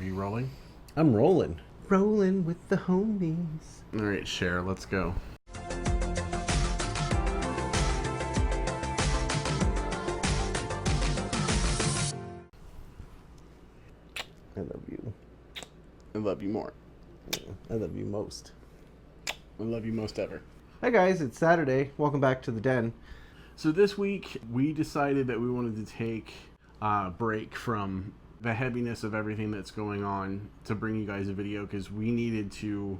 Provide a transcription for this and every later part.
Are you rolling? I'm rolling. Rolling with the homies. All right, share. Let's go. I love you. I love you more. I love you most. I love you most ever. Hi guys, it's Saturday. Welcome back to the den. So this week, we decided that we wanted to take a break from the heaviness of everything that's going on to bring you guys a video because we needed to,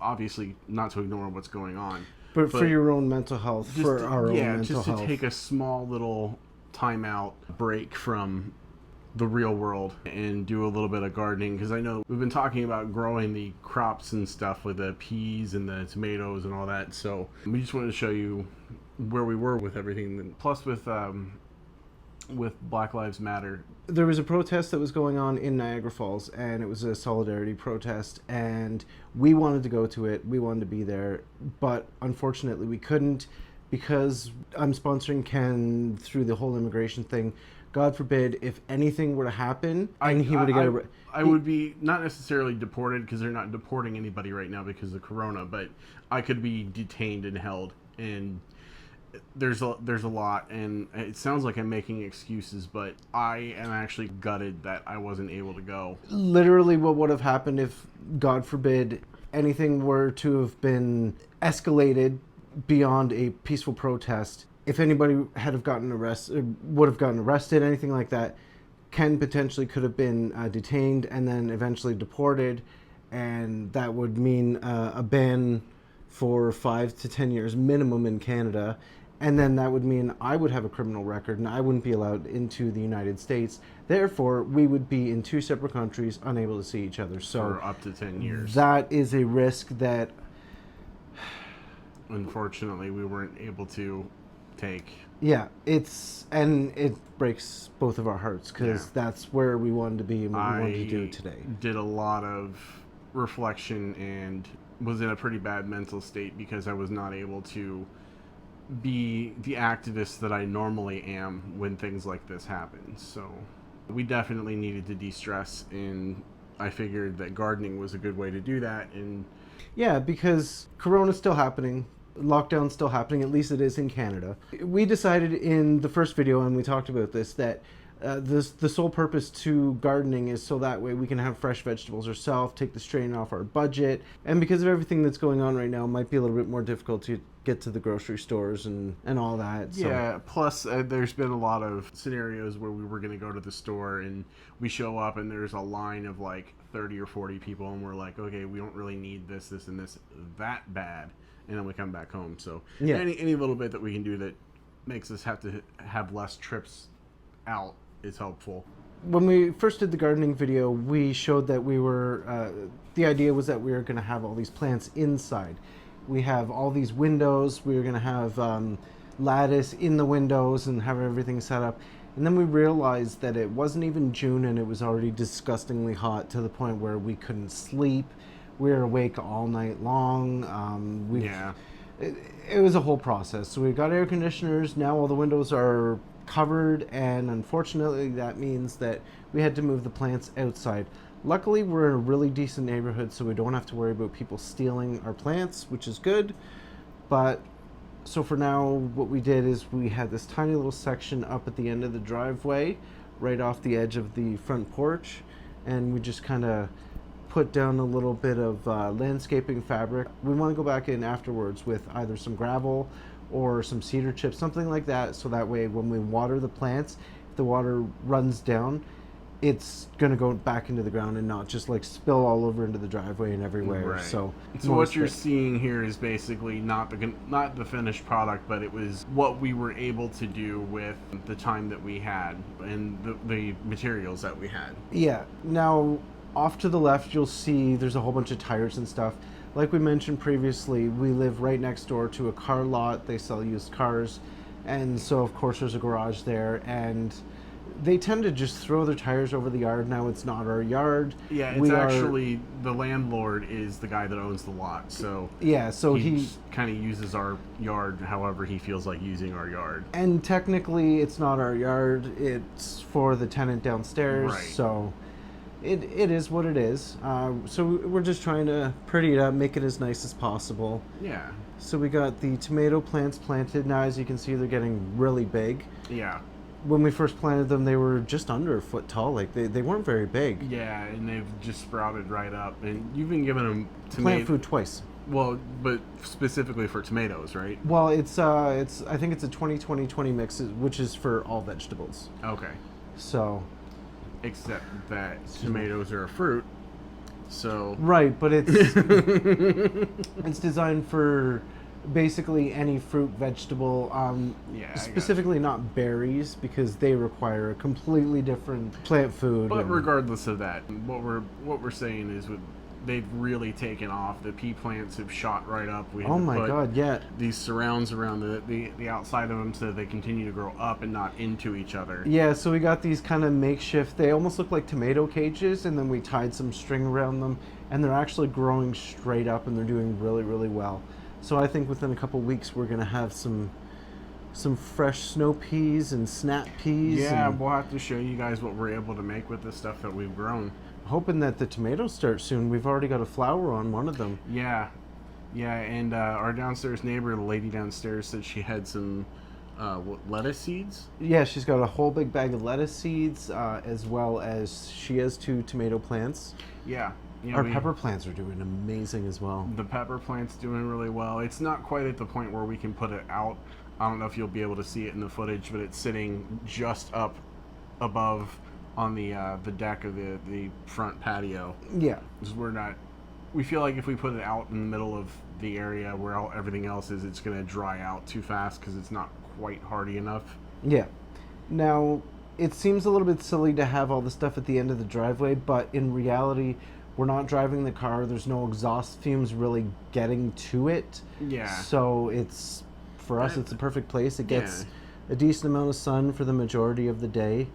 obviously, not to ignore what's going on. But for your own mental health, for our own mental health. Yeah, just to take a small little timeout break from the real world and do a little bit of gardening, because I know we've been talking about growing the crops and stuff with the peas and the tomatoes and all that, so we just wanted to show you where we were with everything. Plus with Black Lives Matter, there was a protest that was going on in Niagara Falls, and it was a solidarity protest, and we wanted to go to it. We wanted to be there, but unfortunately we couldn't because I'm sponsoring Ken through the whole immigration thing. God forbid if anything were to happen and he were to get I would be not necessarily deported, because they're not deporting anybody right now because of Corona, but I could be detained and held, and there's a lot, and it sounds like I'm making excuses, but I am actually gutted that I wasn't able to go. Literally what would have happened if, God forbid, anything were to have been escalated beyond a peaceful protest. If anybody had have gotten arrested, would have gotten arrested, anything like that, Ken potentially could have been detained and then eventually deported, and that would mean a ban for 5 to 10 years minimum in Canada, and then that would mean I would have a criminal record and I wouldn't be allowed into the United States. Therefore, we would be in two separate countries, unable to see each other. So for up to 10 years. That is a risk that, unfortunately, we weren't able to take. Yeah, it breaks both of our hearts, because that's where we wanted to be and what we wanted to do today. Did a lot of reflection and was in a pretty bad mental state because I was not able to be the activist that I normally am when things like this happen. So we definitely needed to de-stress, and I figured that gardening was a good way to do that. And yeah, because Corona's still happening. Lockdown's still happening, at least it is in Canada. We decided in the first video, and we talked about this, that the sole purpose to gardening is so that way we can have fresh vegetables ourselves, take the strain off our budget, and because of everything that's going on right now, it might be a little bit more difficult to get to the grocery stores and all that. So. Yeah, plus there's been a lot of scenarios where we were going to go to the store and we show up and there's a line of like 30 or 40 people, and we're like, okay, we don't really need this, and this that bad. And then we come back home. So yeah, any little bit that we can do that makes us have to have less trips out is helpful. When we first did the gardening video, we showed that we were, the idea was that we were going to have all these plants inside. We have all these windows. We were going to have lattice in the windows and have everything set up. And then we realized that it wasn't even June and it was already disgustingly hot to the point where we couldn't sleep. We were awake all night long. It was a whole process. So we got air conditioners. Now all the windows are covered, and unfortunately that means that we had to move the plants outside. Luckily, we're in a really decent neighborhood, so we don't have to worry about people stealing our plants, which is good. But so for now, what we did is we had this tiny little section up at the end of the driveway, right off the edge of the front porch, and we just kind of put down a little bit of landscaping fabric. We want to go back in afterwards with either some gravel or some cedar chips, something like that, so that way when we water the plants, if the water runs down, it's going to go back into the ground and not just like spill all over into the driveway and everywhere. Right. So what you're seeing here is basically not the finished product, but it was what we were able to do with the time that we had and the materials that we had. Yeah. Now, off to the left, you'll see there's a whole bunch of tires and stuff. Like we mentioned previously, we live right next door to a car lot. They sell used cars. And so, of course, there's a garage there. And they tend to just throw their tires over the yard. Now, it's not our yard. Yeah, it's actually the landlord is the guy that owns the lot. So yeah, so he kind of uses our yard however he feels like using our yard. And technically, it's not our yard. It's for the tenant downstairs. Right. So it is what it is. So we're just trying to pretty it up, make it as nice as possible. Yeah. So we got the tomato plants planted. Now, as you can see, they're getting really big. Yeah. When we first planted them, they were just under a foot tall. Like, they weren't very big. Yeah, and they've just sprouted right up. And you've been giving them Plant food twice. Well, but specifically for tomatoes, right? Well, it's I think it's a 20-20-20 mix, which is for all vegetables. Okay. So, except that tomatoes are a fruit, so right, but it's it's designed for basically any fruit, vegetable. Yeah, specifically not berries, because they require a completely different plant food. But regardless of that, what we're saying is they've really taken off. The pea plants have shot right up. We had oh to my put god, yeah. these surrounds around the outside of them so they continue to grow up and not into each other. Yeah, so we got these kind of makeshift, they almost look like tomato cages, and then we tied some string around them, and they're actually growing straight up, and they're doing really, really well. So I think within a couple weeks we're going to have some fresh snow peas and snap peas. Yeah, we'll have to show you guys what we're able to make with the stuff that we've grown. Hoping that the tomatoes start soon. We've already got a flower on one of them. Yeah, and our downstairs neighbor, the lady downstairs, said she had some lettuce seeds. Yeah, she's got a whole big bag of lettuce seeds, as well as she has 2 tomato plants. Yeah. Our pepper plants are doing amazing as well. The pepper plant's doing really well. It's not quite at the point where we can put it out. I don't know if you'll be able to see it in the footage, but it's sitting just up above on the deck of the front patio. Yeah. We feel like if we put it out in the middle of the area where everything else is, it's going to dry out too fast because it's not quite hardy enough. Yeah. Now, it seems a little bit silly to have all the stuff at the end of the driveway, but in reality, we're not driving the car. There's no exhaust fumes really getting to it. Yeah. So for us, it's a perfect place. It gets a decent amount of sun for the majority of the day,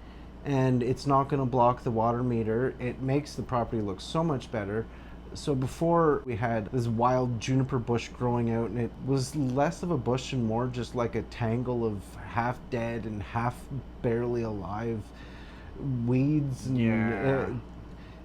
and it's not going to block the water meter. It makes the property look so much better. So before, we had this wild juniper bush growing out, and it was less of a bush and more just like a tangle of half dead and half barely alive weeds.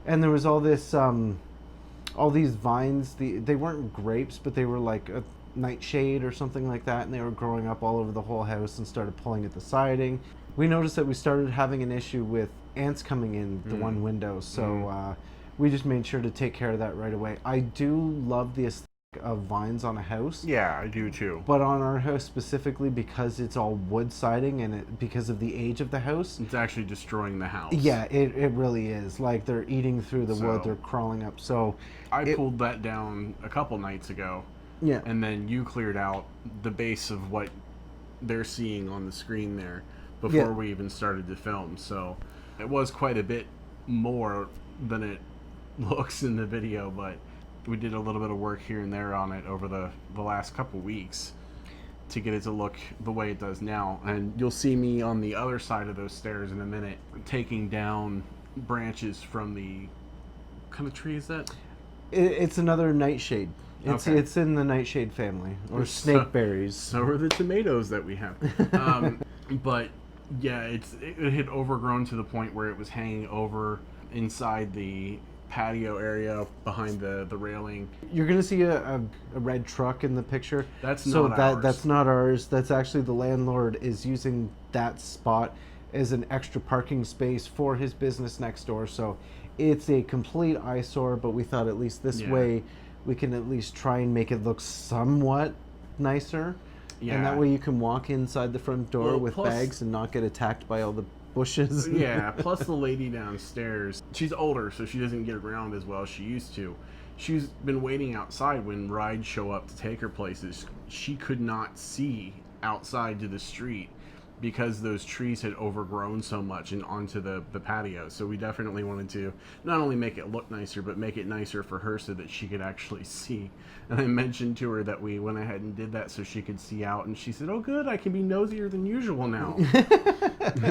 And there was all this, all these vines. They weren't grapes, but they were like a nightshade or something like that, and they were growing up all over the whole house and started pulling at the siding. We noticed that we started having an issue with ants coming in the one window, so we just made sure to take care of that right away. I do love the aesthetic of vines on a house. Yeah, I do too. But on our house specifically, because it's all wood siding and because of the age of the house, it's actually destroying the house. Yeah, it really is. Like, they're eating through the wood, they're crawling up. So I pulled that down a couple nights ago. Yeah. And then you cleared out the base of what they're seeing on the screen there before we even started to film. So it was quite a bit more than it looks in the video, but we did a little bit of work here and there on it over the last couple weeks to get it to look the way it does now. And you'll see me on the other side of those stairs in a minute taking down branches from the... What kind of tree is that? It's another nightshade. It's in the nightshade family, or snakeberries. So are the tomatoes that we have. But yeah, it had overgrown to the point where it was hanging over inside the patio area behind the railing. You're gonna see a red truck in the picture. That's not ours. That's not ours. That's actually the landlord is using that spot as an extra parking space for his business next door. So it's a complete eyesore, but we thought at least this way we can at least try and make it look somewhat nicer. Yeah. And that way you can walk inside the front door with bags and not get attacked by all the bushes. Yeah, plus the lady downstairs, she's older, so she doesn't get around as well as she used to. She's been waiting outside when rides show up to take her places. She could not see outside to the street because those trees had overgrown so much and onto the patio. So we definitely wanted to not only make it look nicer, but make it nicer for her so that she could actually see. And I mentioned to her that we went ahead and did that so she could see out, and she said, "Oh, good, I can be nosier than usual now."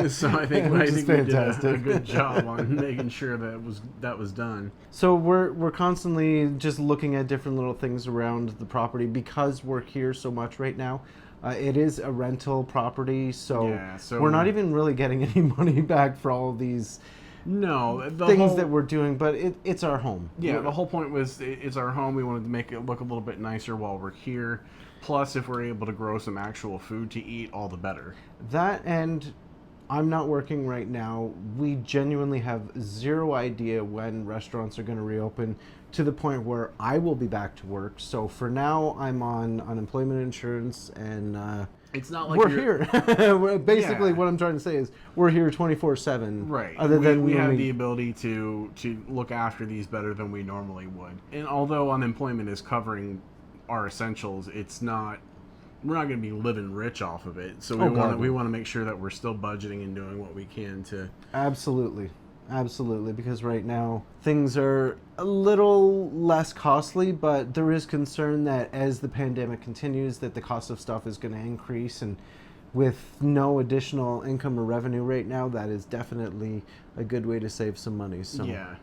So I think we did a good job on making sure that was done. So we're constantly just looking at different little things around the property because we're here so much right now. It is a rental property, so we're not even really getting any money back for all of these No, things that we're doing, but it's our home. Yeah, the whole point was it's our home. We wanted to make it look a little bit nicer while we're here. Plus, if we're able to grow some actual food to eat, all the better. That, and I'm not working right now. We genuinely have zero idea when restaurants are going to reopen, to the point where I will be back to work. So for now, I'm on unemployment insurance, and it's not like we're here. Basically, what I'm trying to say is we're here 24/7. Right. Other than we have the ability to look after these better than we normally would. And although unemployment is covering our essentials, it's not. We're not going to be living rich off of it. So we want to make sure that we're still budgeting and doing what we can to. Absolutely. Because right now things are a little less costly, but there is concern that as the pandemic continues, that the cost of stuff is going to increase, and with no additional income or revenue right now, that is definitely a good way to save some money. So yeah.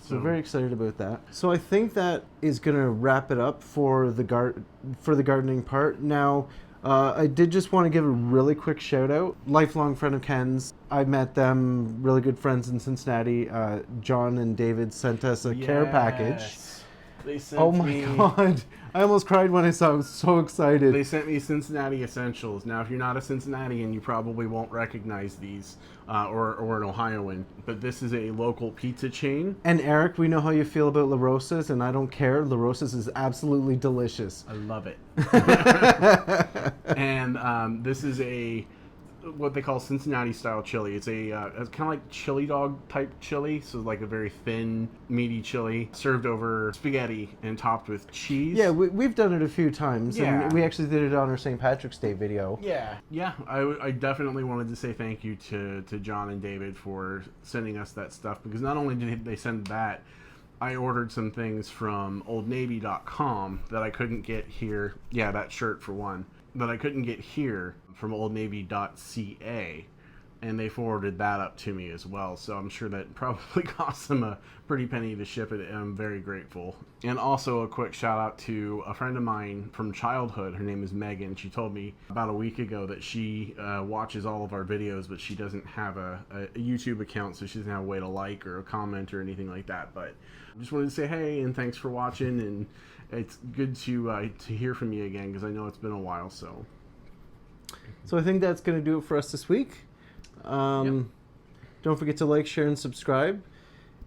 So very excited about that. So I think that is going to wrap it up for the gardening part. Now, I did just want to give a really quick shout out. Lifelong friend of Ken's. I met them, really good friends in Cincinnati. John and David sent us a care package. They sent oh my God. I almost cried when I saw it. I was so excited. They sent me Cincinnati Essentials. Now, if you're not a Cincinnatian, you probably won't recognize these, or an Ohioan. But this is a local pizza chain. And Eric, we know how you feel about La Rosa's, and I don't care. La Rosa's is absolutely delicious. I love it. And this is what they call Cincinnati style chili. It's it's kind of like chili dog type chili, so like a very thin, meaty chili served over spaghetti and topped with cheese. Yeah, we've done it a few times. Yeah. And we actually did it on our St. Patrick's Day video. Yeah. I definitely wanted to say thank you to John and David for sending us that stuff, because not only did they send that, I ordered some things from oldnavy.com that I couldn't get here. Yeah, that shirt for one. That I couldn't get here from oldnavy.ca, and they forwarded that up to me as well. So I'm sure that probably cost them a pretty penny to ship it. I'm very grateful. And also a quick shout out to a friend of mine from childhood. Her name is Megan. She told me about a week ago that she watches all of our videos, but she doesn't have a YouTube account, so she doesn't have a way to like or a comment or anything like that. But I just wanted to say hey and thanks for watching, and it's good to hear from you again, because I know it's been a while. So I think that's going to do it for us this week. Don't forget to like, share, and subscribe.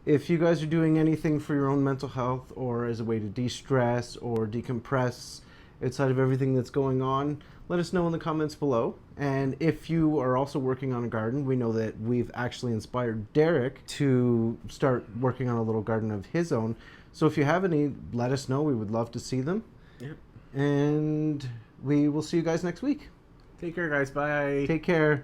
If you guys are doing anything for your own mental health, or as a way to de-stress or decompress outside of everything that's going on, let us know in the comments below. And if you are also working on a garden, we know that we've actually inspired Derek to start working on a little garden of his own. So if you have any, let us know. We would love to see them. Yep. And we will see you guys next week. Take care, guys. Bye. Take care.